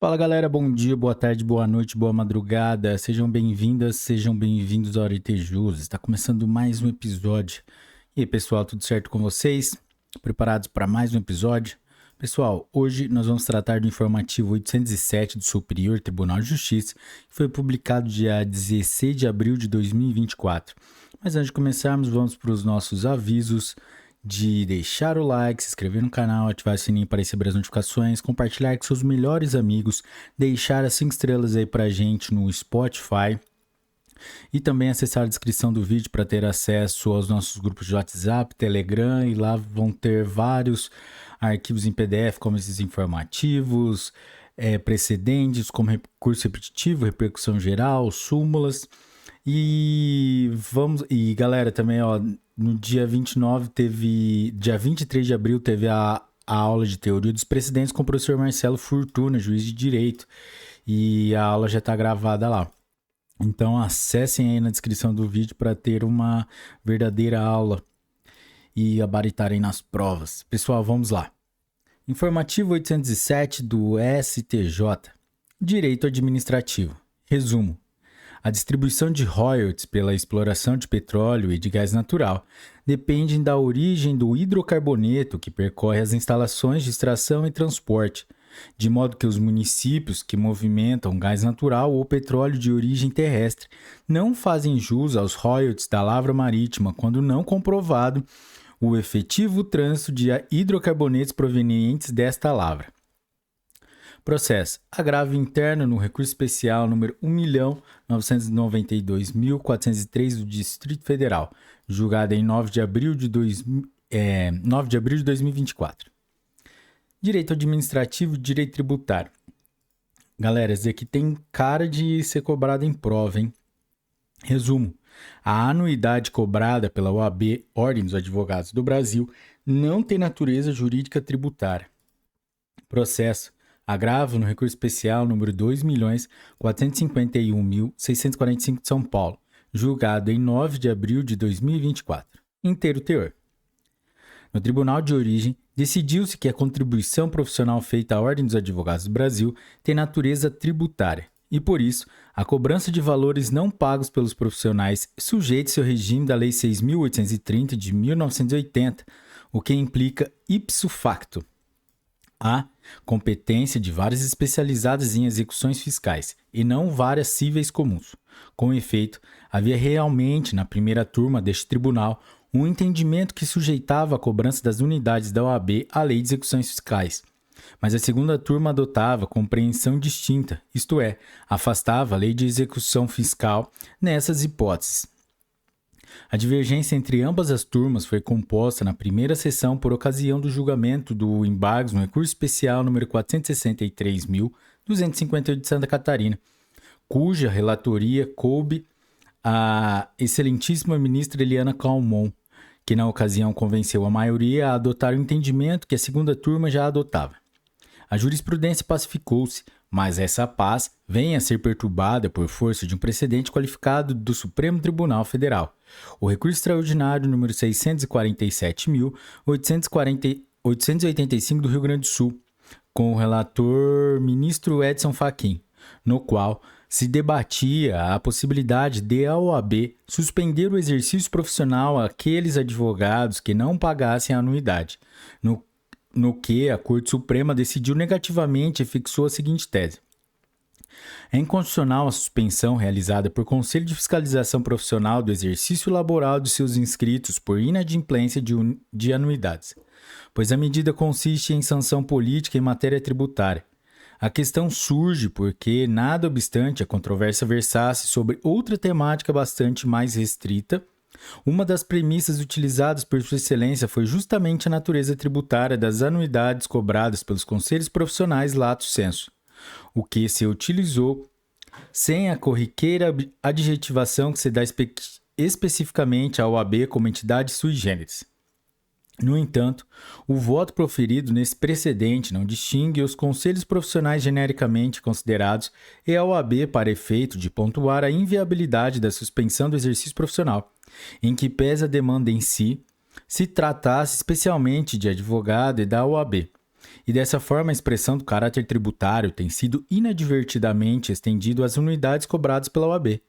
Fala galera, bom dia, boa tarde, boa noite, boa madrugada. Sejam bem-vindas, sejam bem-vindos ao Aretejus. Está começando mais um episódio. E aí, pessoal, tudo certo com vocês? Preparados para mais um episódio? Pessoal, hoje nós vamos tratar do informativo 807 do Superior Tribunal de Justiça, que foi publicado dia 16 de abril de 2024. Mas antes de começarmos, vamos para os nossos avisos de deixar o like, se inscrever no canal, ativar o sininho para receber as notificações, compartilhar com seus melhores amigos, deixar as 5 estrelas aí pra gente no Spotify e também acessar a descrição do vídeo para ter acesso aos nossos grupos de WhatsApp, Telegram, e lá vão ter vários arquivos em PDF, como esses informativos, precedentes, como recurso repetitivo, repercussão geral, súmulas. E galera, também, no dia 23 de abril teve a aula de teoria dos precedentes com o professor Marcelo Fortuna, juiz de direito, e a aula já está gravada lá. Então acessem aí na descrição do vídeo para ter uma verdadeira aula e gabaritarem nas provas. Pessoal, vamos lá. Informativo 807 do STJ. Direito administrativo. Resumo. A distribuição de royalties pela exploração de petróleo e de gás natural depende da origem do hidrocarboneto que percorre as instalações de extração e transporte, de modo que os municípios que movimentam gás natural ou petróleo de origem terrestre não fazem jus aos royalties da lavra marítima quando não comprovado o efetivo trânsito de hidrocarbonetos provenientes desta lavra. Processo. Agravo interno no recurso especial número 1.992.403 do Distrito Federal, julgado em 9 de abril de 2024. Direito administrativo e direito tributário. Galera, esse aqui tem cara de ser cobrado em prova, hein? Resumo. A anuidade cobrada pela OAB, Ordem dos Advogados do Brasil, não tem natureza jurídica tributária. Processo. Agravo no recurso especial número 2.451.645 de São Paulo, julgado em 9 de abril de 2024. Inteiro teor. No Tribunal de Origem, decidiu-se que a contribuição profissional feita à Ordem dos Advogados do Brasil tem natureza tributária e, por isso, a cobrança de valores não pagos pelos profissionais sujeita-se ao regime da Lei 6.830 de 1980, o que implica ipso facto a competência de varas especializadas em execuções fiscais e não varas cíveis comuns. Com efeito, havia realmente na primeira turma deste tribunal um entendimento que sujeitava a cobrança das unidades da OAB à lei de execuções fiscais, mas a segunda turma adotava compreensão distinta, isto é, afastava a lei de execução fiscal nessas hipóteses. A divergência entre ambas as turmas foi composta na primeira sessão por ocasião do julgamento do embargos no recurso especial número 463.258 de Santa Catarina, cuja relatoria coube à excelentíssima ministra Eliana Calmon, que na ocasião convenceu a maioria a adotar o entendimento que a segunda turma já adotava. A jurisprudência pacificou-se, mas essa paz vem a ser perturbada por força de um precedente qualificado do Supremo Tribunal Federal, o recurso extraordinário número 647.885 do Rio Grande do Sul, com o relator ministro Edson Fachin, no qual se debatia a possibilidade de a OAB suspender o exercício profissional àqueles advogados que não pagassem a anuidade, no que a Corte Suprema decidiu negativamente e fixou a seguinte tese. É inconstitucional a suspensão realizada por Conselho de Fiscalização Profissional do exercício laboral de seus inscritos por inadimplência de anuidades, pois a medida consiste em sanção política em matéria tributária. A questão surge porque, nada obstante a controvérsia versasse sobre outra temática bastante mais restrita, uma das premissas utilizadas por Sua Excelência foi justamente a natureza tributária das anuidades cobradas pelos conselhos profissionais lato sensu, o que se utilizou sem a corriqueira adjetivação que se dá especificamente à OAB como entidade sui generis. No entanto, o voto proferido nesse precedente não distingue os conselhos profissionais genericamente considerados e a OAB para efeito de pontuar a inviabilidade da suspensão do exercício profissional, em que pesa a demanda em si, se tratasse especialmente de advogado e da OAB, e dessa forma a expressão do caráter tributário tem sido inadvertidamente estendido às unidades cobradas pela OAB.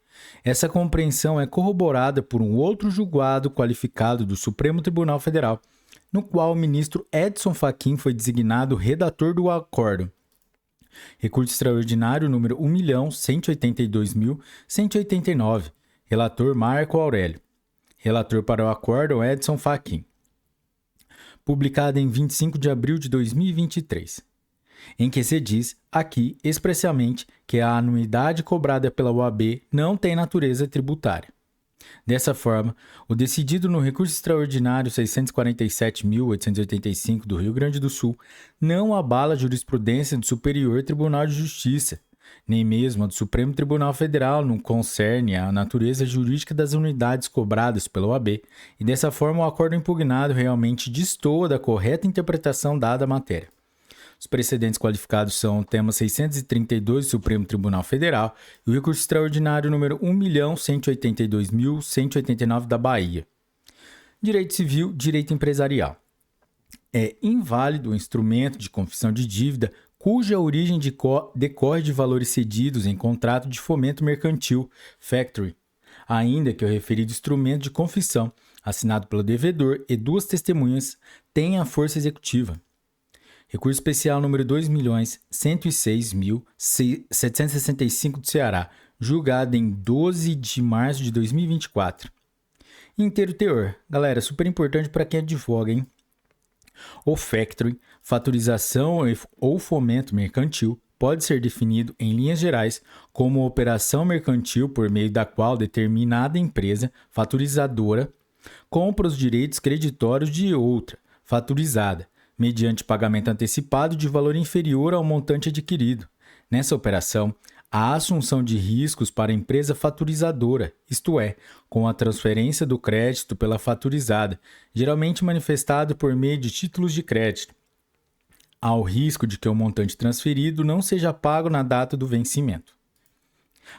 Essa compreensão é corroborada por um outro julgado qualificado do Supremo Tribunal Federal, no qual o ministro Edson Fachin foi designado redator do acórdão. Recurso extraordinário número 1.182.189, relator Marco Aurélio. Relator para o acórdão Edson Fachin. Publicado em 25 de abril de 2023. Em que se diz, aqui, expressamente, que a anuidade cobrada pela OAB não tem natureza tributária. Dessa forma, o decidido no recurso extraordinário 647.885 do Rio Grande do Sul não abala a jurisprudência do Superior Tribunal de Justiça, nem mesmo a do Supremo Tribunal Federal no concerne à natureza jurídica das unidades cobradas pela OAB, e dessa forma o acordo impugnado realmente destoa da correta interpretação dada à matéria. Os precedentes qualificados são o tema 632 do Supremo Tribunal Federal e o recurso extraordinário número 1.182.189 da Bahia. Direito civil, direito empresarial. É inválido o instrumento de confissão de dívida cuja origem decorre de valores cedidos em contrato de fomento mercantil, factory, ainda que o referido instrumento de confissão, assinado pelo devedor e duas testemunhas, tenha força executiva. Recurso especial número 2.106.765 do Ceará, julgado em 12 de março de 2024. Inteiro teor. Galera, super importante para quem advoga, hein? O factoring, fatorização ou fomento mercantil, pode ser definido, em linhas gerais, como operação mercantil por meio da qual determinada empresa fatorizadora compra os direitos creditórios de outra, fatorizada, mediante pagamento antecipado de valor inferior ao montante adquirido. Nessa operação, a assunção de riscos para a empresa fatorizadora, isto é, com a transferência do crédito pela fatorizada, geralmente manifestado por meio de títulos de crédito, ao risco de que o montante transferido não seja pago na data do vencimento.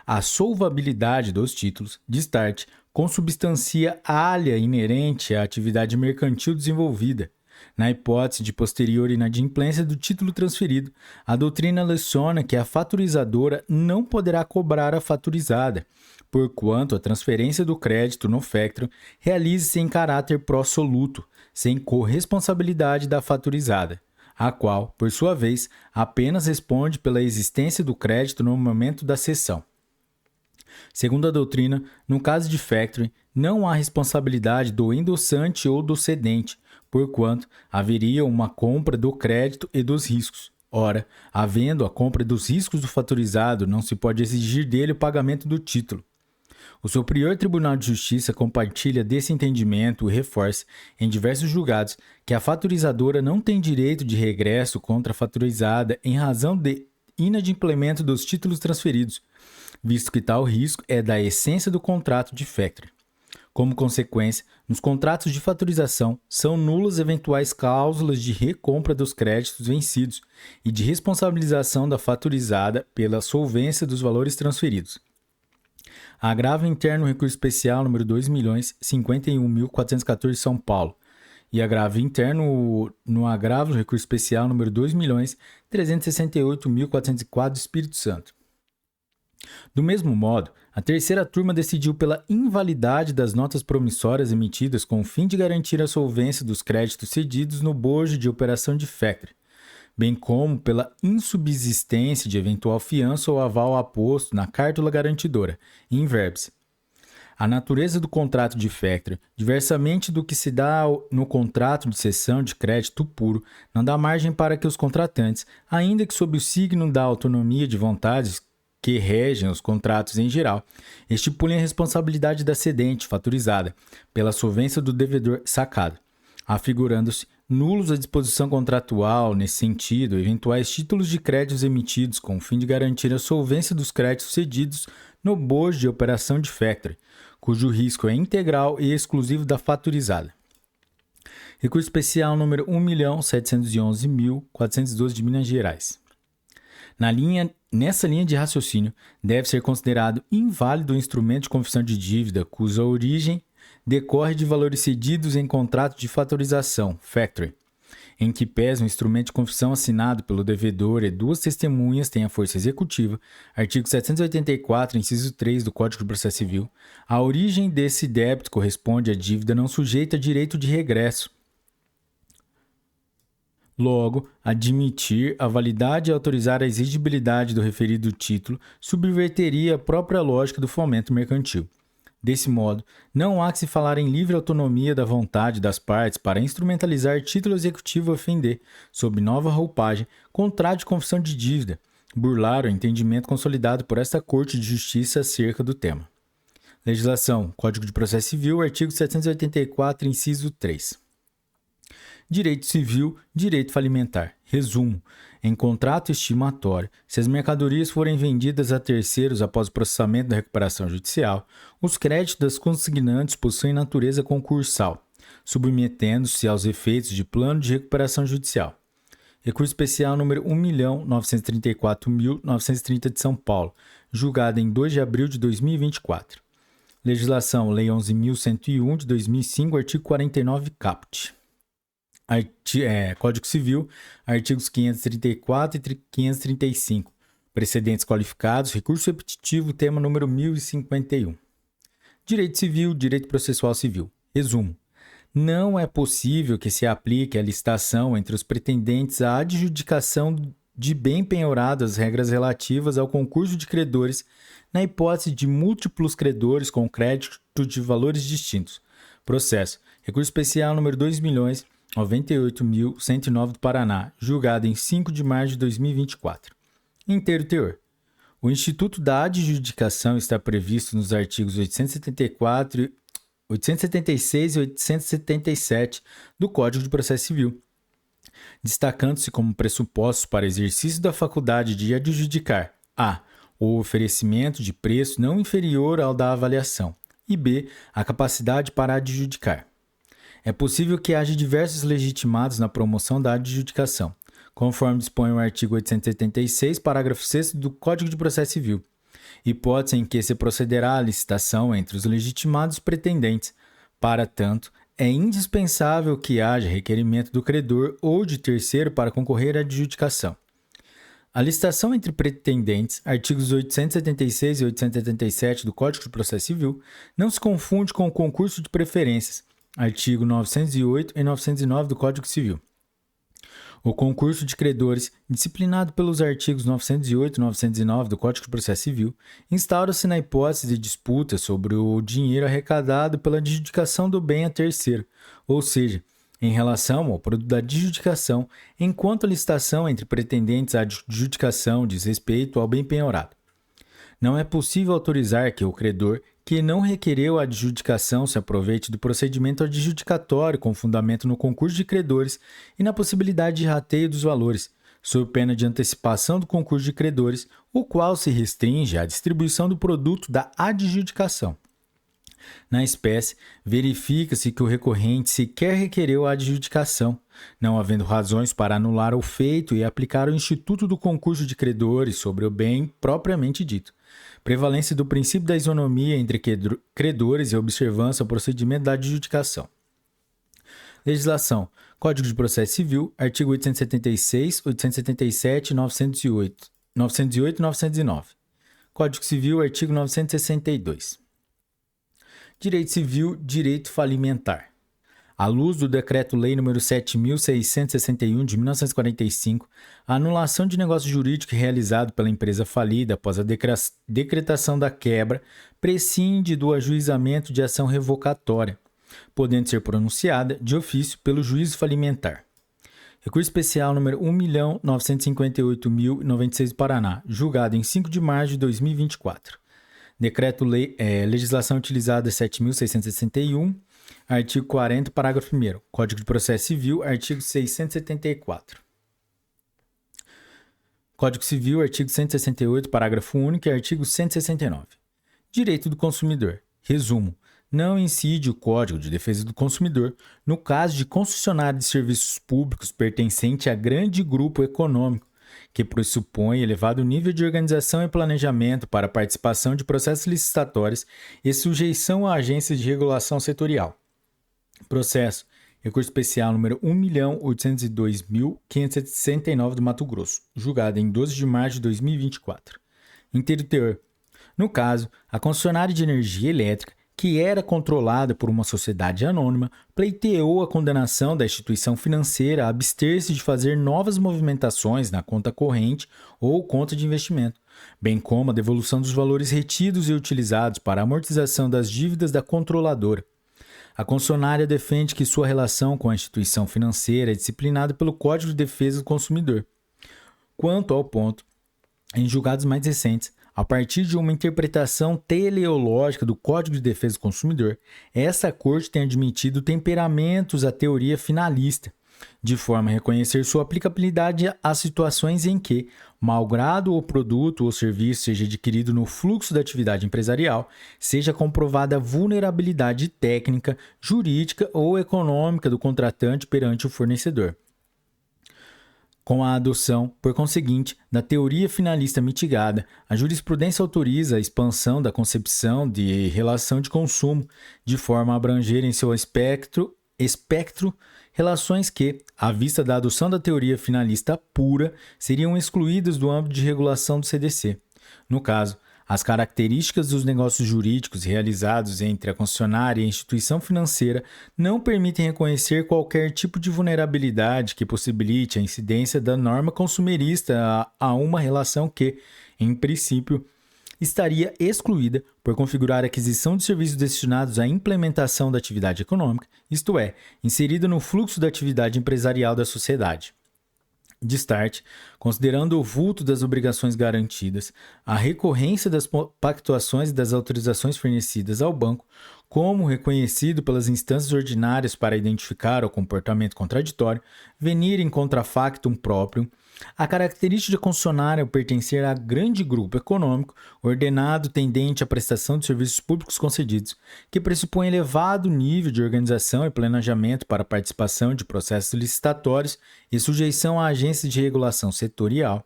A solvabilidade dos títulos de start consubstancia a alha inerente à atividade mercantil desenvolvida. Na hipótese de posterior inadimplência do título transferido, a doutrina leciona que a fatorizadora não poderá cobrar a fatorizada, porquanto a transferência do crédito no factoring realize-se em caráter pró-soluto, sem corresponsabilidade da fatorizada, a qual, por sua vez, apenas responde pela existência do crédito no momento da cessão. Segundo a doutrina, no caso de factoring, não há responsabilidade do endossante ou do cedente, porquanto haveria uma compra do crédito e dos riscos. Ora, havendo a compra dos riscos do fatorizado, não se pode exigir dele o pagamento do título. O Superior Tribunal de Justiça compartilha desse entendimento e reforça, em diversos julgados, que a fatorizadora não tem direito de regresso contra a fatorizada em razão de inadimplemento dos títulos transferidos, visto que tal risco é da essência do contrato de factoring. Como consequência, nos contratos de fatorização são nulas eventuais cláusulas de recompra dos créditos vencidos e de responsabilização da fatorizada pela solvência dos valores transferidos. Agravo interno recurso especial número 2.051.414 São Paulo e agravo interno no agravo recurso especial número 2.368.404 Espírito Santo. Do mesmo modo, a terceira turma decidiu pela invalidade das notas promissórias emitidas com o fim de garantir a solvência dos créditos cedidos no bojo de operação de factoring, bem como pela insubsistência de eventual fiança ou aval aposto na cártula garantidora, in verbis. A natureza do contrato de factoring, diversamente do que se dá no contrato de cessão de crédito puro, não dá margem para que os contratantes, ainda que sob o signo da autonomia de vontades que regem os contratos em geral, estipulem a responsabilidade da cedente fatorizada pela solvência do devedor sacado, afigurando-se nulos a disposição contratual nesse sentido, eventuais títulos de créditos emitidos com o fim de garantir a solvência dos créditos cedidos no bojo de operação de factoring, cujo risco é integral e exclusivo da fatorizada. Recurso especial número 1.711.412 de Minas Gerais. Nessa linha de raciocínio, deve ser considerado inválido o instrumento de confissão de dívida cuja origem decorre de valores cedidos em contrato de fatorização, factoring, em que pese um instrumento de confissão assinado pelo devedor e duas testemunhas tem a força executiva, artigo 784, inciso 3 do Código de Processo Civil, a origem desse débito corresponde à dívida não sujeita a direito de regresso. Logo, admitir a validade e autorizar a exigibilidade do referido título subverteria a própria lógica do fomento mercantil. Desse modo, não há que se falar em livre autonomia da vontade das partes para instrumentalizar título executivo a ofender, sob nova roupagem, contrato de confissão de dívida, burlar o entendimento consolidado por esta Corte de Justiça acerca do tema. Legislação, Código de Processo Civil, artigo 784, inciso 3. Direito civil, direito falimentar. Resumo. Em contrato estimatório, se as mercadorias forem vendidas a terceiros após o processamento da recuperação judicial, os créditos das consignantes possuem natureza concursal, submetendo-se aos efeitos de plano de recuperação judicial. Recurso especial número 1.934.930 de São Paulo, julgado em 2 de abril de 2024. Legislação, Lei 11.101 de 2005, artigo 49, caput. Código Civil, artigos 534 e 535. Precedentes qualificados, recurso repetitivo, tema número 1051. Direito Civil, Direito Processual Civil. Resumo. Não é possível que se aplique a licitação entre os pretendentes à adjudicação de bem penhorado as regras relativas ao concurso de credores na hipótese de múltiplos credores com crédito de valores distintos. Processo. Recurso especial número 2.098.109 do Paraná, julgado em 5 de março de 2024. Inteiro teor. O Instituto da Adjudicação está previsto nos artigos 876 e 877 do Código de Processo Civil, destacando-se como pressupostos para exercício da faculdade de adjudicar a. o oferecimento de preço não inferior ao da avaliação e b. a capacidade para adjudicar. É possível que haja diversos legitimados na promoção da adjudicação, conforme dispõe o artigo 876, parágrafo 6º do Código de Processo Civil, hipótese em que se procederá à licitação entre os legitimados pretendentes. Para tanto, é indispensável que haja requerimento do credor ou de terceiro para concorrer à adjudicação. A licitação entre pretendentes, artigos 876 e 877 do Código de Processo Civil, não se confunde com o concurso de preferências, artigo 908 e 909 do Código Civil. O concurso de credores, disciplinado pelos artigos 908 e 909 do Código de Processo Civil, instaura-se na hipótese de disputa sobre o dinheiro arrecadado pela adjudicação do bem a terceiro, ou seja, em relação ao produto da adjudicação, enquanto a licitação entre pretendentes à adjudicação diz respeito ao bem penhorado. Não é possível autorizar que o credor, que não requereu a adjudicação, se aproveite do procedimento adjudicatório com fundamento no concurso de credores e na possibilidade de rateio dos valores, sob pena de antecipação do concurso de credores, o qual se restringe à distribuição do produto da adjudicação. Na espécie, verifica-se que o recorrente sequer requereu a adjudicação, não havendo razões para anular o feito e aplicar o instituto do concurso de credores sobre o bem propriamente dito. Prevalência do princípio da isonomia entre credores e observância ao procedimento da adjudicação. Legislação. Código de Processo Civil, artigo 876, 877 908 e 909. Código Civil, artigo 962. Direito Civil, Direito Falimentar. À luz do Decreto-Lei nº 7.661 de 1945, a anulação de negócio jurídico realizado pela empresa falida após a decretação da quebra prescinde do ajuizamento de ação revocatória, podendo ser pronunciada de ofício pelo juízo falimentar. Recurso especial número 1.958.096 do Paraná, julgado em 5 de março de 2024. Decreto-Lei, legislação utilizada 7.661, artigo 40, parágrafo 1º. Código de Processo Civil, artigo 674. Código Civil, artigo 168, parágrafo único e artigo 169. Direito do consumidor. Resumo. Não incide o Código de Defesa do Consumidor no caso de concessionário de serviços públicos pertencente a grande grupo econômico, que pressupõe elevado nível de organização e planejamento para a participação de processos licitatórios e sujeição a agências de regulação setorial. Processo. Recurso especial número 1.802.569 do Mato Grosso, julgado em 12 de março de 2024. Inteiro teor. No caso, a concessionária de energia elétrica, que era controlada por uma sociedade anônima, pleiteou a condenação da instituição financeira a abster-se de fazer novas movimentações na conta corrente ou conta de investimento, bem como a devolução dos valores retidos e utilizados para a amortização das dívidas da controladora. A concessionária defende que sua relação com a instituição financeira é disciplinada pelo Código de Defesa do Consumidor. Quanto ao ponto, em julgados mais recentes, a partir de uma interpretação teleológica do Código de Defesa do Consumidor, essa Corte tem admitido temperamentos à teoria finalista, de forma a reconhecer sua aplicabilidade às situações em que, malgrado o produto ou serviço seja adquirido no fluxo da atividade empresarial, seja comprovada a vulnerabilidade técnica, jurídica ou econômica do contratante perante o fornecedor. Com a adoção, por conseguinte, da teoria finalista mitigada, a jurisprudência autoriza a expansão da concepção de relação de consumo, de forma a abranger em seu espectro relações que, à vista da adoção da teoria finalista pura, seriam excluídas do âmbito de regulação do CDC. No caso, as características dos negócios jurídicos realizados entre a concessionária e a instituição financeira não permitem reconhecer qualquer tipo de vulnerabilidade que possibilite a incidência da norma consumerista a uma relação que, em princípio, estaria excluída por configurar a aquisição de serviços destinados à implementação da atividade econômica, isto é, inserida no fluxo da atividade empresarial da sociedade. De start, considerando o vulto das obrigações garantidas, a recorrência das pactuações e das autorizações fornecidas ao banco, como reconhecido pelas instâncias ordinárias para identificar o comportamento contraditório, venir em contrafactum próprio, a característica de concessionária pertencer a grande grupo econômico ordenado tendente à prestação de serviços públicos concedidos, que pressupõe elevado nível de organização e planejamento para a participação de processos licitatórios e sujeição a agências de regulação setorial,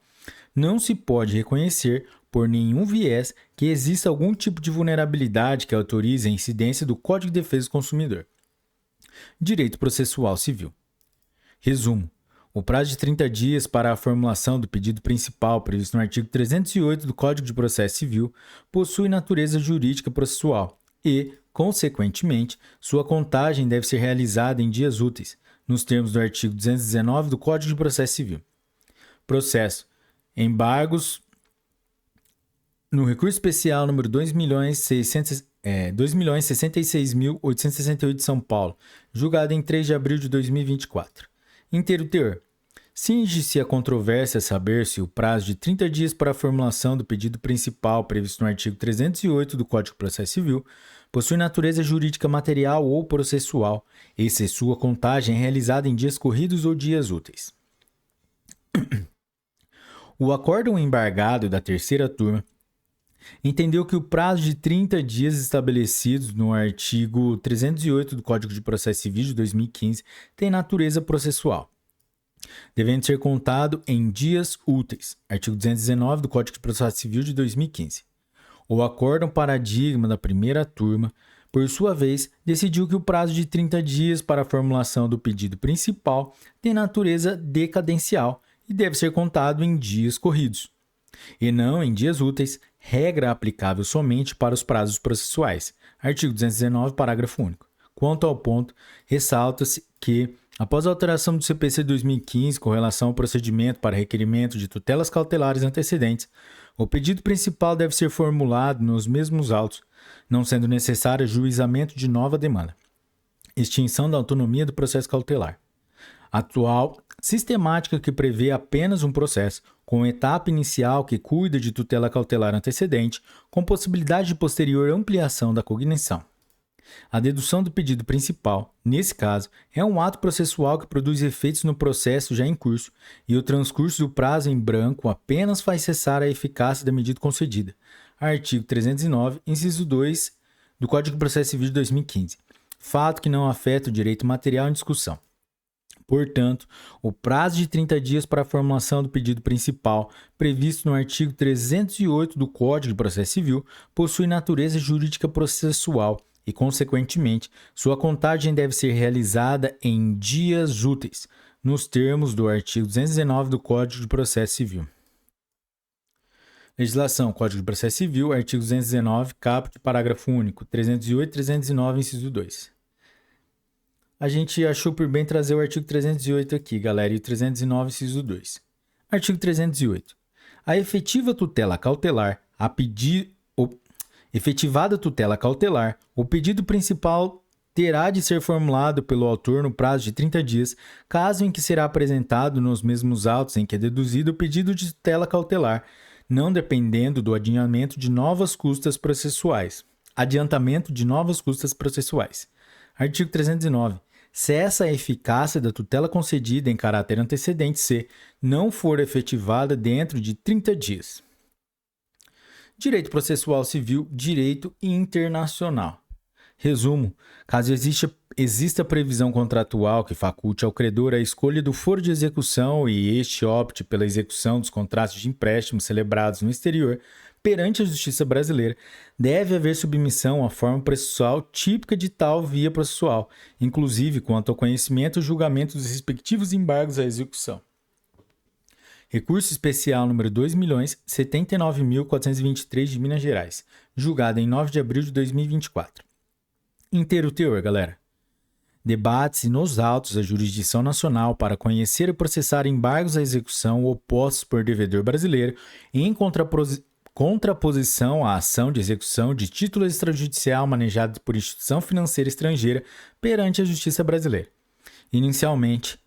não se pode reconhecer, por nenhum viés, que exista algum tipo de vulnerabilidade que autorize a incidência do Código de Defesa do Consumidor. Direito processual civil. Resumo. O prazo de 30 dias para a formulação do pedido principal previsto no artigo 308 do Código de Processo Civil possui natureza jurídica processual e, consequentemente, sua contagem deve ser realizada em dias úteis, nos termos do artigo 219 do Código de Processo Civil. Processo. Embargos no recurso especial número 2.066.868 de São Paulo, julgado em 3 de abril de 2024. Inteiro teor. Cinge-se a controvérsia a saber se o prazo de 30 dias para a formulação do pedido principal previsto no artigo 308 do Código de Processo Civil possui natureza jurídica material ou processual, e se sua contagem é realizada em dias corridos ou dias úteis. O acórdão embargado da terceira turma entendeu que o prazo de 30 dias estabelecidos no artigo 308 do Código de Processo Civil de 2015 tem natureza processual, devendo ser contado em dias úteis, artigo 219 do Código de Processo Civil de 2015. O acórdão paradigma da primeira turma, por sua vez, decidiu que o prazo de 30 dias para a formulação do pedido principal tem natureza decadencial e deve ser contado em dias corridos, e não em dias úteis, regra aplicável somente para os prazos processuais. Artigo 219, parágrafo único. Quanto ao ponto, ressalta-se que, após a alteração do CPC 2015 com relação ao procedimento para requerimento de tutelas cautelares antecedentes, o pedido principal deve ser formulado nos mesmos autos, não sendo necessário ajuizamento de nova demanda. Extinção da autonomia do processo cautelar. Atual sistemática que prevê apenas um processo, com etapa inicial que cuida de tutela cautelar antecedente, com possibilidade de posterior ampliação da cognição. A dedução do pedido principal, nesse caso, é um ato processual que produz efeitos no processo já em curso, e o transcurso do prazo em branco apenas faz cessar a eficácia da medida concedida. Artigo 309, inciso 2 do Código de Processo Civil de 2015. Fato que não afeta o direito material em discussão. Portanto, o prazo de 30 dias para a formulação do pedido principal, previsto no artigo 308 do Código de Processo Civil, possui natureza jurídica processual e, consequentemente, sua contagem deve ser realizada em dias úteis, nos termos do artigo 219 do Código de Processo Civil. Legislação, Código de Processo Civil, artigo 219, caput, parágrafo único, 308 e 309, inciso 2. A gente achou por bem trazer o artigo 308 aqui, galera, e o 309, inciso 2. Artigo 308. A efetiva tutela cautelar, efetivada tutela cautelar, o pedido principal terá de ser formulado pelo autor no prazo de 30 dias, caso em que será apresentado nos mesmos autos em que é deduzido o pedido de tutela cautelar, não dependendo do adiantamento de novas custas processuais. Artigo 309. Cessa a eficácia da tutela concedida em caráter antecedente se não for efetivada dentro de 30 dias. Direito processual civil, direito internacional. Resumo: caso exista previsão contratual que faculte ao credor a escolha do foro de execução e este opte pela execução dos contratos de empréstimo celebrados no exterior perante a Justiça brasileira, deve haver submissão à forma processual típica de tal via processual, inclusive quanto ao conhecimento e julgamento dos respectivos embargos à execução. Recurso especial número 2.079.423 de Minas Gerais, julgado em 9 de abril de 2024. Inteiro teor, galera. Debate-se nos autos da jurisdição nacional para conhecer e processar embargos à execução opostos por devedor brasileiro em contraposição à ação de execução de título extrajudicial manejado por instituição financeira estrangeira perante a Justiça brasileira. Inicialmente,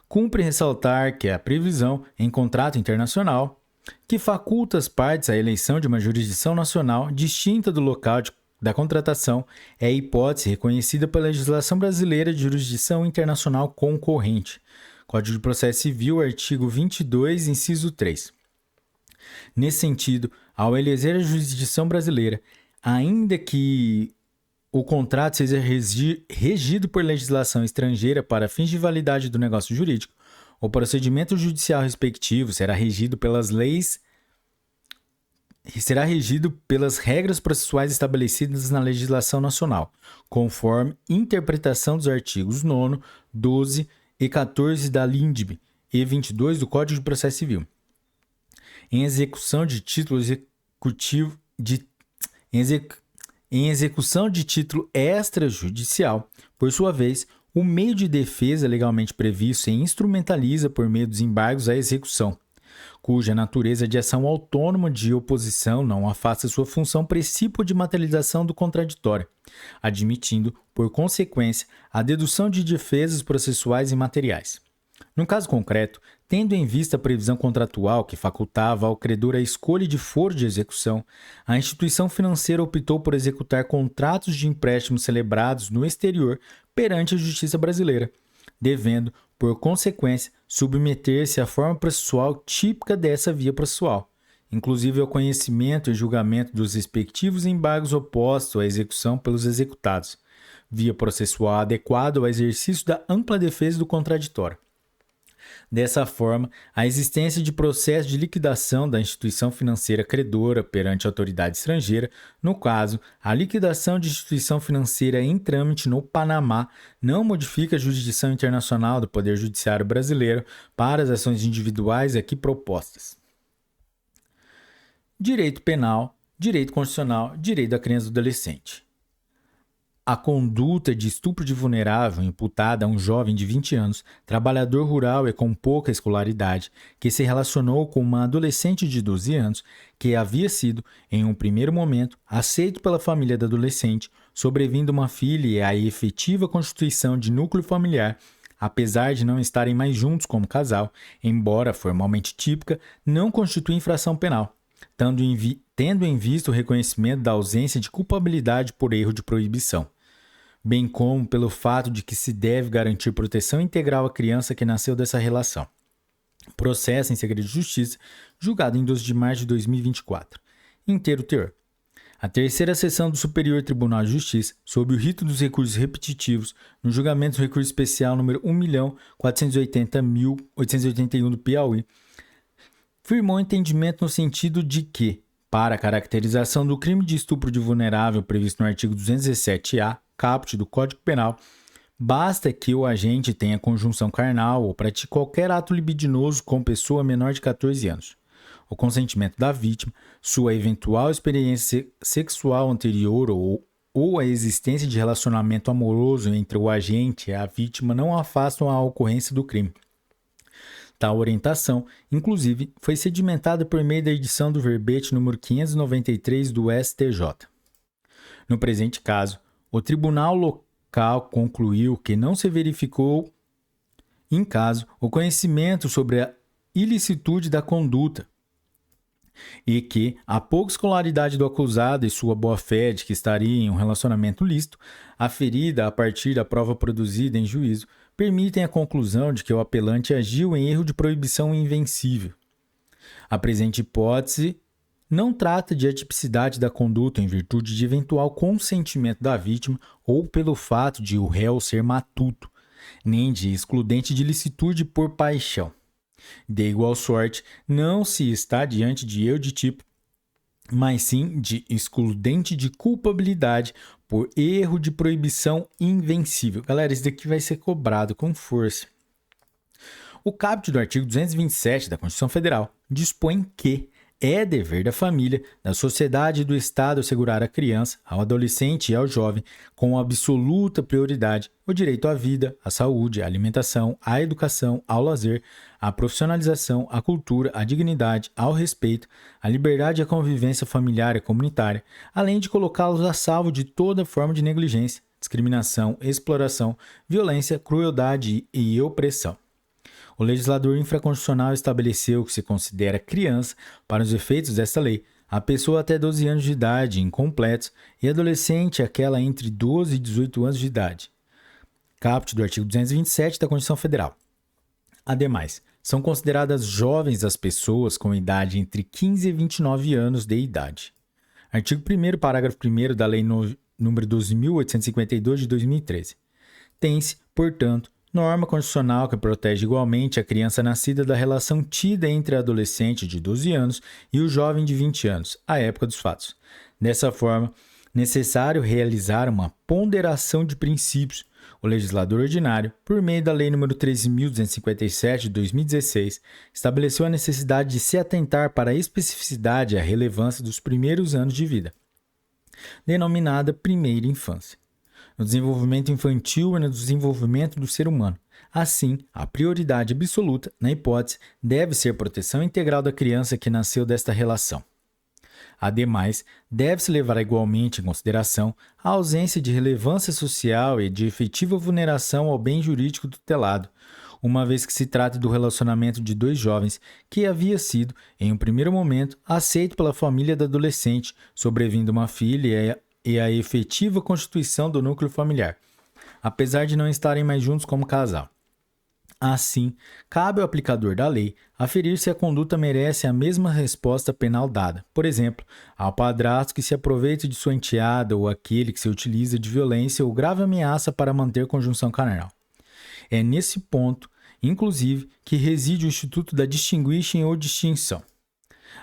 cumpre ressaltar que a previsão em contrato internacional que faculta as partes à eleição de uma jurisdição nacional distinta do local da contratação é a hipótese reconhecida pela legislação brasileira de jurisdição internacional concorrente. Código de Processo Civil, artigo 22, inciso 3. Nesse sentido, ao eleger a jurisdição brasileira, ainda que o contrato seja regido por legislação estrangeira para fins de validade do negócio jurídico, o procedimento judicial respectivo será regido pelas regras processuais estabelecidas na legislação nacional, conforme interpretação dos artigos 9º, 12 e 14 da LINDB e 22 do Código de Processo Civil. Em execução de título extrajudicial, por sua vez, o meio de defesa legalmente previsto se instrumentaliza por meio dos embargos à execução, cuja natureza de ação autônoma de oposição não afasta sua função precípua de materialização do contraditório, admitindo, por consequência, a dedução de defesas processuais e materiais. No caso concreto, tendo em vista a previsão contratual que facultava ao credor a escolha de foro de execução, a instituição financeira optou por executar contratos de empréstimo celebrados no exterior perante a Justiça brasileira, devendo, por consequência, submeter-se à forma processual típica dessa via processual, inclusive ao conhecimento e julgamento dos respectivos embargos opostos à execução pelos executados, via processual adequada ao exercício da ampla defesa do contraditório. Dessa forma, a existência de processo de liquidação da instituição financeira credora perante a autoridade estrangeira, no caso, a liquidação de instituição financeira em trâmite no Panamá, não modifica a jurisdição internacional do Poder Judiciário brasileiro para as ações individuais aqui propostas. Direito penal, direito constitucional, direito da criança e do adolescente. A conduta de estupro de vulnerável imputada a um jovem de 20 anos, trabalhador rural e com pouca escolaridade, que se relacionou com uma adolescente de 12 anos, que havia sido, em um primeiro momento, aceito pela família da adolescente, sobrevindo uma filha e a efetiva constituição de núcleo familiar, apesar de não estarem mais juntos como casal, embora formalmente típica, não constitui infração penal, tendo em vista o reconhecimento da ausência de culpabilidade por erro de proibição, bem como pelo fato de que se deve garantir proteção integral à criança que nasceu dessa relação. Processo em segredo de justiça, julgado em 12 de março de 2024. Inteiro teor. A terceira sessão do Superior Tribunal de Justiça, sob o rito dos recursos repetitivos, no julgamento do recurso especial número 1.480.881 do Piauí, firmou entendimento no sentido de que, Para a caracterização do crime de estupro de vulnerável previsto no artigo 217-A, caput do Código Penal, basta que o agente tenha conjunção carnal ou pratique qualquer ato libidinoso com pessoa menor de 14 anos. O consentimento da vítima, sua eventual experiência sexual anterior ou a existência de relacionamento amoroso entre o agente e a vítima não afastam a ocorrência do crime. Tal orientação, inclusive, foi sedimentada por meio da edição do verbete número 593 do STJ. No presente caso, o tribunal local concluiu que não se verificou, em caso, o conhecimento sobre a ilicitude da conduta e que a pouca escolaridade do acusado e sua boa-fé de que estaria em um relacionamento lícito, aferida a partir da prova produzida em juízo, permitem a conclusão de que o apelante agiu em erro de proibição invencível. A presente hipótese não trata de atipicidade da conduta em virtude de eventual consentimento da vítima ou pelo fato de o réu ser matuto, nem de excludente de licitude por paixão. De igual sorte, não se está diante de erro de tipo, mas sim de excludente de culpabilidade por erro de proibição invencível. Galera, isso daqui vai ser cobrado com força. O caput do artigo 227 da Constituição Federal dispõe que é dever da família, da sociedade e do Estado assegurar à criança, ao adolescente e ao jovem, com absoluta prioridade, o direito à vida, à saúde, à alimentação, à educação, ao lazer, à profissionalização, à cultura, à dignidade, ao respeito, à liberdade e à convivência familiar e comunitária, além de colocá-los a salvo de toda forma de negligência, discriminação, exploração, violência, crueldade e opressão. O legislador infraconstitucional estabeleceu que se considera criança, para os efeitos desta lei, a pessoa até 12 anos de idade incompletos e adolescente aquela entre 12 e 18 anos de idade. Caput do artigo 227 da Constituição Federal. Ademais, são consideradas jovens as pessoas com idade entre 15 e 29 anos de idade. Artigo 1º, parágrafo 1º da Lei nº 12.852 de 2013. Tem-se, portanto, norma constitucional que protege igualmente a criança nascida da relação tida entre a adolescente de 12 anos e o jovem de 20 anos, à época dos fatos. Dessa forma, necessário realizar uma ponderação de princípios. O legislador ordinário, por meio da Lei nº 13.257 de 2016, estabeleceu a necessidade de se atentar para a especificidade e a relevância dos primeiros anos de vida, denominada primeira infância, no desenvolvimento infantil e no desenvolvimento do ser humano. Assim, a prioridade absoluta, na hipótese, deve ser proteção integral da criança que nasceu desta relação. Ademais, deve-se levar igualmente em consideração a ausência de relevância social e de efetiva vulneração ao bem jurídico tutelado, uma vez que se trata do relacionamento de dois jovens que havia sido, em um primeiro momento, aceito pela família da adolescente, sobrevindo uma filha e a efetiva constituição do núcleo familiar, apesar de não estarem mais juntos como casal. Assim, cabe ao aplicador da lei aferir se a conduta merece a mesma resposta penal dada, por exemplo, ao padrasto que se aproveita de sua enteada ou aquele que se utiliza de violência ou grave ameaça para manter conjunção carnal. É nesse ponto, inclusive, que reside o instituto da distinguishing ou distinção.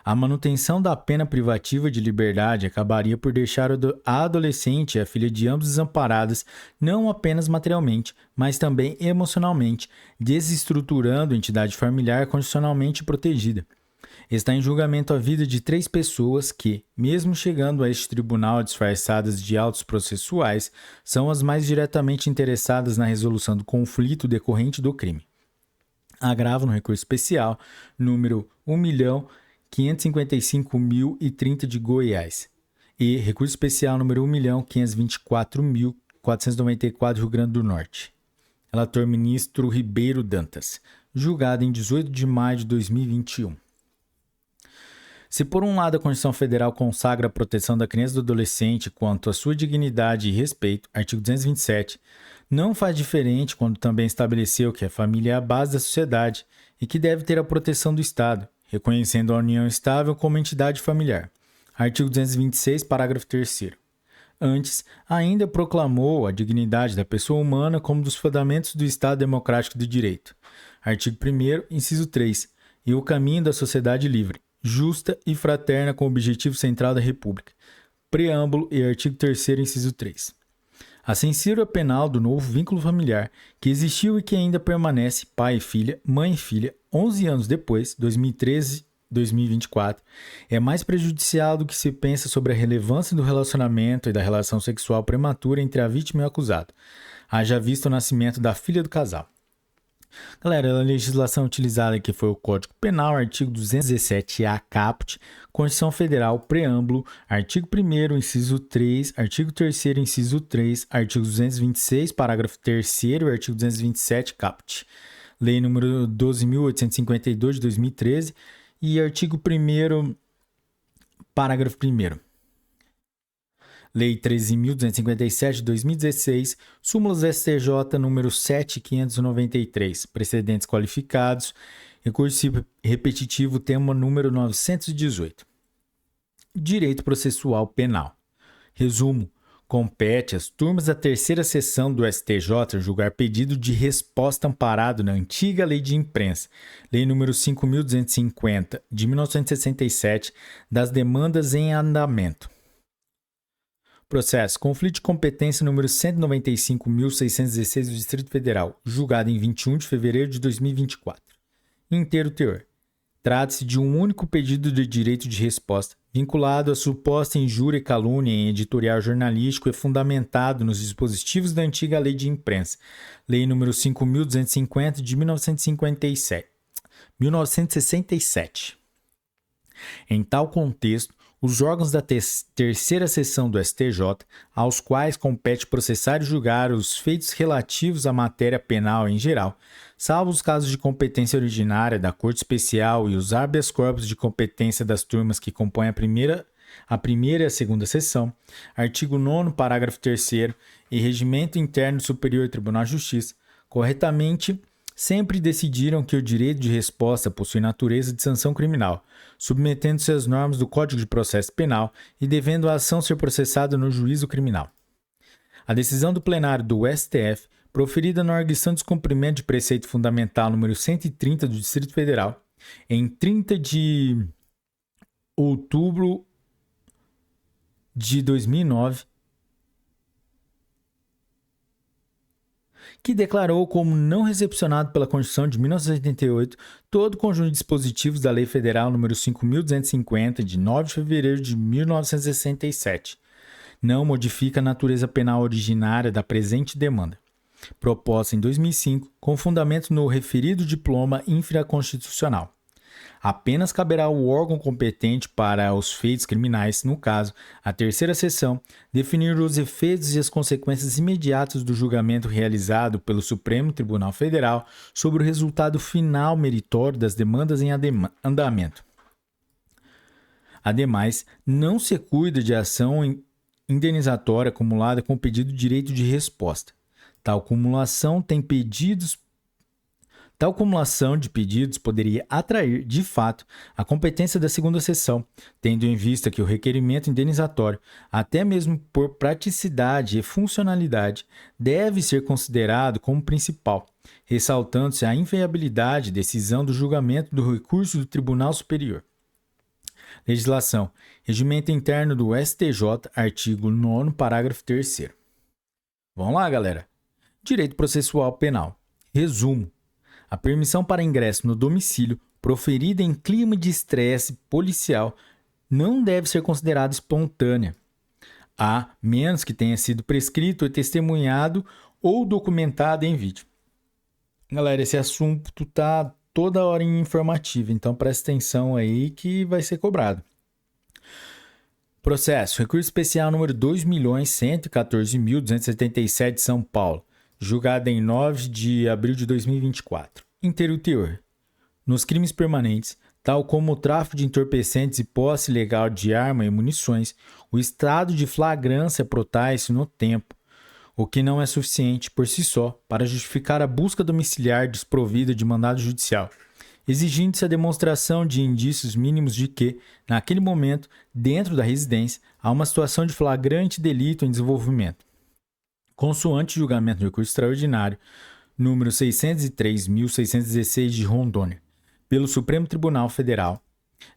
A manutenção da pena privativa de liberdade acabaria por deixar a adolescente e a filha de ambos desamparadas não apenas materialmente, mas também emocionalmente, desestruturando a entidade familiar constitucionalmente protegida. Está em julgamento a vida de 3 pessoas que, mesmo chegando a este tribunal disfarçadas de autos processuais, são as mais diretamente interessadas na resolução do conflito decorrente do crime. Agravo no recurso especial número 1.555.030 de Goiás e recurso especial número 1.524.494 Rio Grande do Norte. Relator ministro Ribeiro Dantas, julgado em 18 de maio de 2021. Se por um lado a Constituição Federal consagra a proteção da criança e do adolescente quanto à sua dignidade e respeito, artigo 227, não faz diferente quando também estabeleceu que a família é a base da sociedade e que deve ter a proteção do Estado, reconhecendo a união estável como entidade familiar. Artigo 226, parágrafo 3º. Antes, ainda proclamou a dignidade da pessoa humana como dos fundamentos do Estado Democrático de Direito. Artigo 1º, inciso 3, e o caminho da sociedade livre. justa e fraterna com o objetivo central da República. Preâmbulo e artigo 3º, inciso 3. A censura penal do novo vínculo familiar, que existiu e que ainda permanece pai e filha, mãe e filha, 11 anos depois, 2013-2024, é mais prejudicial do que se pensa sobre a relevância do relacionamento e da relação sexual prematura entre a vítima e o acusado, haja visto o nascimento da filha do casal. Galera, a legislação utilizada aqui foi o Código Penal, artigo 217-A caput, Constituição Federal, preâmbulo, artigo 1º, inciso 3, artigo 3º, inciso 3, artigo 226, parágrafo 3º e artigo 227 caput. Lei número 12.852 de 2013 e artigo 1º, parágrafo 1º. Lei 13.257 de 2016, súmulas STJ número 7.593, precedentes qualificados, recurso repetitivo, tema número 918. Direito processual penal. Resumo: compete às turmas da terceira sessão do STJ julgar pedido de resposta amparado na antiga Lei de Imprensa, Lei nº 5.250, de 1967, das demandas em andamento. Processo: conflito de competência número 195.616 do Distrito Federal, julgado em 21 de fevereiro de 2024. Inteiro teor. Trata-se de um único pedido de direito de resposta, vinculado à suposta injúria e calúnia em editorial jornalístico e fundamentado nos dispositivos da antiga Lei de Imprensa, Lei nº 5.250 de 1967. Em tal contexto, os órgãos da terceira seção do STJ, aos quais compete processar e julgar os feitos relativos à matéria penal em geral, salvo os casos de competência originária da Corte Especial e os habeas corpus de competência das turmas que compõem a primeira e a segunda seção, artigo 9º, parágrafo 3º e Regimento Interno do Superior Tribunal de Justiça, corretamente sempre decidiram que o direito de resposta possui natureza de sanção criminal, submetendo-se às normas do Código de Processo Penal e devendo a ação ser processada no juízo criminal. A decisão do plenário do STF, proferida na arguição de descumprimento de preceito fundamental número 130 do Distrito Federal, em 30 de outubro de 2009, que declarou como não recepcionado pela Constituição de 1988 todo o conjunto de dispositivos da Lei Federal nº 5.250, de 9 de fevereiro de 1967. Não modifica a natureza penal originária da presente demanda, proposta em 2005, com fundamento no referido diploma infraconstitucional. Apenas caberá ao órgão competente para os feitos criminais, no caso, a terceira seção, definir os efeitos e as consequências imediatas do julgamento realizado pelo Supremo Tribunal Federal sobre o resultado final meritório das demandas em andamento. Ademais, não se cuida de ação indenizatória acumulada com pedido de direito de resposta. Tal cumulação de pedidos poderia atrair, de fato, a competência da segunda seção, tendo em vista que o requerimento indenizatório, até mesmo por praticidade e funcionalidade, deve ser considerado como principal, ressaltando-se a inviabilidade de decisão do julgamento do recurso do Tribunal Superior. Legislação. Regimento interno do STJ, artigo 9º, parágrafo 3º. Vamos lá, galera. Direito processual penal. Resumo. A permissão para ingresso no domicílio, proferida em clima de estresse policial, não deve ser considerada espontânea, a menos que tenha sido prescrito ou testemunhado ou documentado em vídeo. Galera, esse assunto tá toda hora em informativo, então presta atenção aí que vai ser cobrado. Processo. Recurso especial número 2.114.277 de São Paulo. Julgada em 9 de abril de 2024. Inteiro teor. Nos crimes permanentes, tal como o tráfico de entorpecentes e posse ilegal de arma e munições, o estado de flagrância protrai-se no tempo, o que não é suficiente por si só para justificar a busca domiciliar desprovida de mandado judicial, exigindo-se a demonstração de indícios mínimos de que, naquele momento, dentro da residência, há uma situação de flagrante delito em desenvolvimento. Consoante julgamento do recurso extraordinário, número 603.616 de Rondônia, pelo Supremo Tribunal Federal,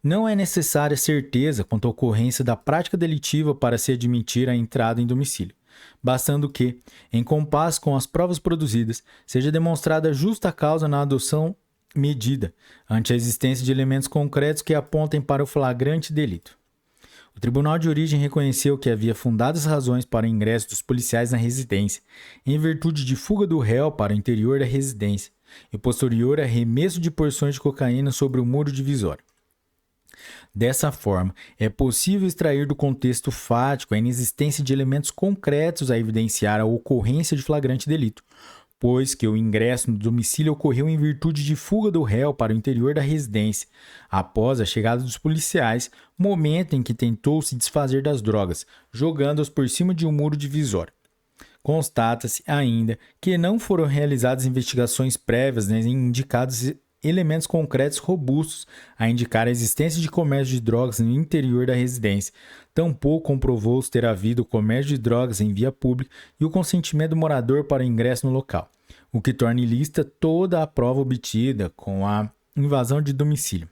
Não é necessária certeza quanto à ocorrência da prática delitiva para se admitir a entrada em domicílio, bastando que, em compasso com as provas produzidas, seja demonstrada justa causa na adoção medida, ante a existência de elementos concretos que apontem para o flagrante delito. O Tribunal de Origem reconheceu que havia fundadas razões para o ingresso dos policiais na residência, em virtude de fuga do réu para o interior da residência e posterior arremesso de porções de cocaína sobre o muro divisório. Dessa forma, é possível extrair do contexto fático a inexistência de elementos concretos a evidenciar a ocorrência de flagrante delito, pois que o ingresso no domicílio ocorreu em virtude de fuga do réu para o interior da residência, após a chegada dos policiais, momento em que tentou se desfazer das drogas, jogando-as por cima de um muro divisório. Constata-se ainda que não foram realizadas investigações prévias nem indicados elementos concretos robustos a indicar a existência de comércio de drogas no interior da residência. Tampouco comprovou-se ter havido comércio de drogas em via pública e o consentimento do morador para o ingresso no local, o que torna ilícita toda a prova obtida com a invasão de domicílio.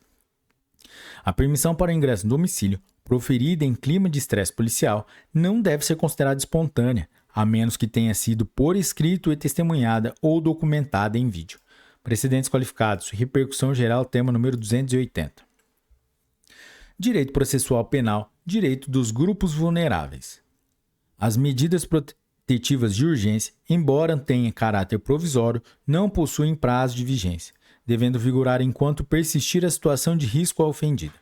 A permissão para o ingresso no domicílio, proferida em clima de estresse policial, não deve ser considerada espontânea, a menos que tenha sido por escrito e testemunhada ou documentada em vídeo. Precedentes qualificados. Repercussão geral, tema número 280. Direito processual penal. Direito dos grupos vulneráveis. As medidas protetivas de urgência, embora tenham caráter provisório, não possuem prazo de vigência, devendo vigorar enquanto persistir a situação de risco ao ofendido.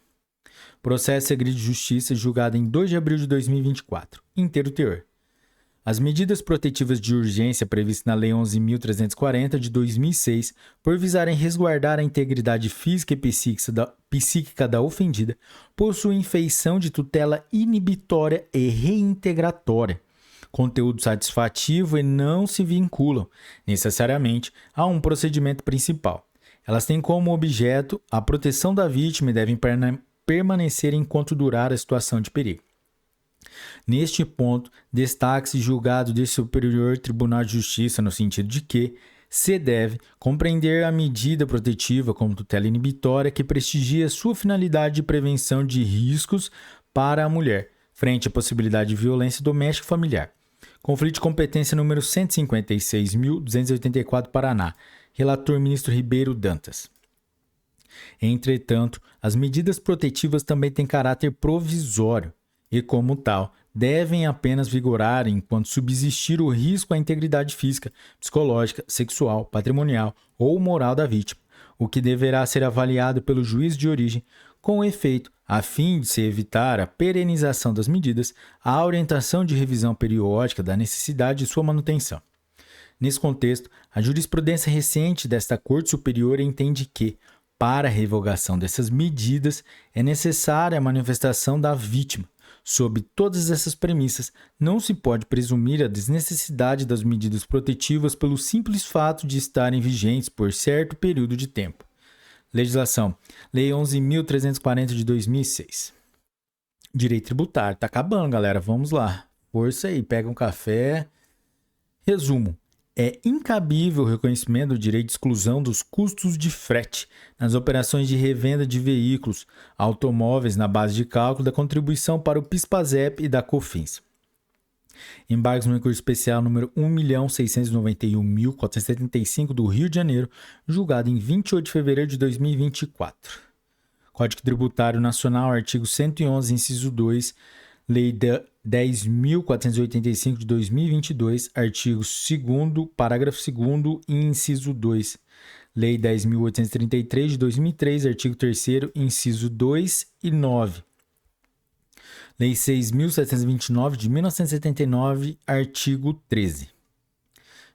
Processo Segredo de Justiça, julgado em 2 de abril de 2024. Inteiro teor. As medidas protetivas de urgência previstas na Lei 11.340 de 2006, por visarem resguardar a integridade física e psíquica da ofendida, possuem feição de tutela inibitória e reintegratória, conteúdo satisfativo e não se vinculam, necessariamente, a um procedimento principal. Elas têm como objeto a proteção da vítima e devem permanecer enquanto durar a situação de perigo. Neste ponto, destaque-se julgado de Superior Tribunal de Justiça no sentido de que se deve compreender a medida protetiva como tutela inibitória que prestigia sua finalidade de prevenção de riscos para a mulher, frente à possibilidade de violência doméstica e familiar. Conflito de competência número 156.284, Paraná. Relator ministro Ribeiro Dantas. Entretanto, as medidas protetivas também têm caráter provisório e, como tal, devem apenas vigorar enquanto subsistir o risco à integridade física, psicológica, sexual, patrimonial ou moral da vítima, o que deverá ser avaliado pelo juiz de origem, com efeito, a fim de se evitar a perenização das medidas, a orientação de revisão periódica da necessidade de sua manutenção. Nesse contexto, a jurisprudência recente desta Corte Superior entende que, para a revogação dessas medidas, é necessária a manifestação da vítima. Sob todas essas premissas, não se pode presumir a desnecessidade das medidas protetivas pelo simples fato de estarem vigentes por certo período de tempo. Legislação. Lei 11.340 de 2006. Direito tributário. Tá acabando, galera. Vamos lá. Força aí, pega um café. Resumo. É incabível o reconhecimento do direito de exclusão dos custos de frete nas operações de revenda de veículos, automóveis na base de cálculo da contribuição para o PIS/PASEP e da COFINS. Embargos no recurso especial número 1.691.475 do Rio de Janeiro, julgado em 28 de fevereiro de 2024. Código Tributário Nacional, artigo 111, inciso 2, Lei 10.485 de 2022, artigo 2º, parágrafo 2º, inciso 2. Lei 10.833 de 2003, artigo 3º, inciso 2 e 9. Lei 6.729 de 1979, artigo 13.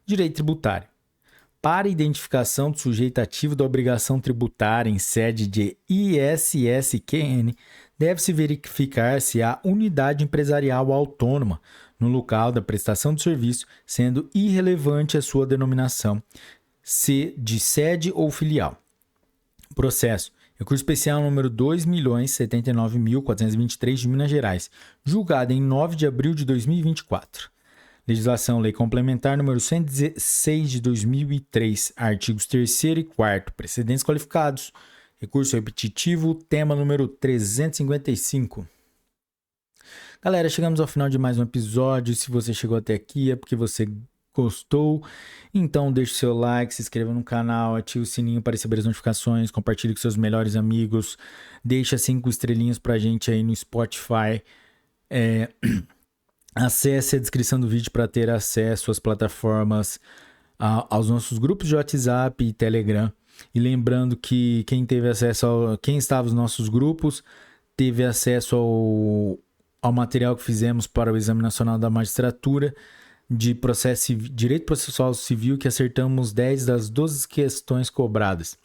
Direito tributário. Para identificação do sujeito ativo da obrigação tributária em sede de ISSQN, deve-se verificar se há unidade empresarial autônoma no local da prestação do serviço, sendo irrelevante a sua denominação, se de sede ou filial. Processo. Recurso especial número 2.079.423 de Minas Gerais, julgado em 9 de abril de 2024. Legislação Lei Complementar número 116 de 2003, artigos 3º e 4º, precedentes qualificados. Recurso repetitivo, tema número 355. Galera, chegamos ao final de mais um episódio. Se você chegou até aqui é porque você gostou. Então deixe seu like, se inscreva no canal, ative o sininho para receber as notificações, compartilhe com seus melhores amigos, deixa 5 estrelinhas pra gente aí no Spotify. Acesse a descrição do vídeo para ter acesso às plataformas, aos nossos grupos de WhatsApp e Telegram. E lembrando que quem estava nos nossos grupos teve acesso ao material que fizemos para o Exame Nacional da Magistratura de Direito Processual Civil, que acertamos 10 das 12 questões cobradas.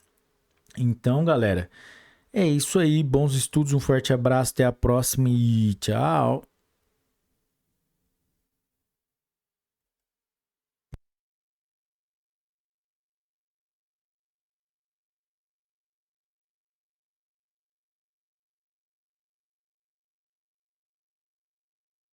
Então, galera, é isso aí. Bons estudos, um forte abraço, até a próxima e tchau!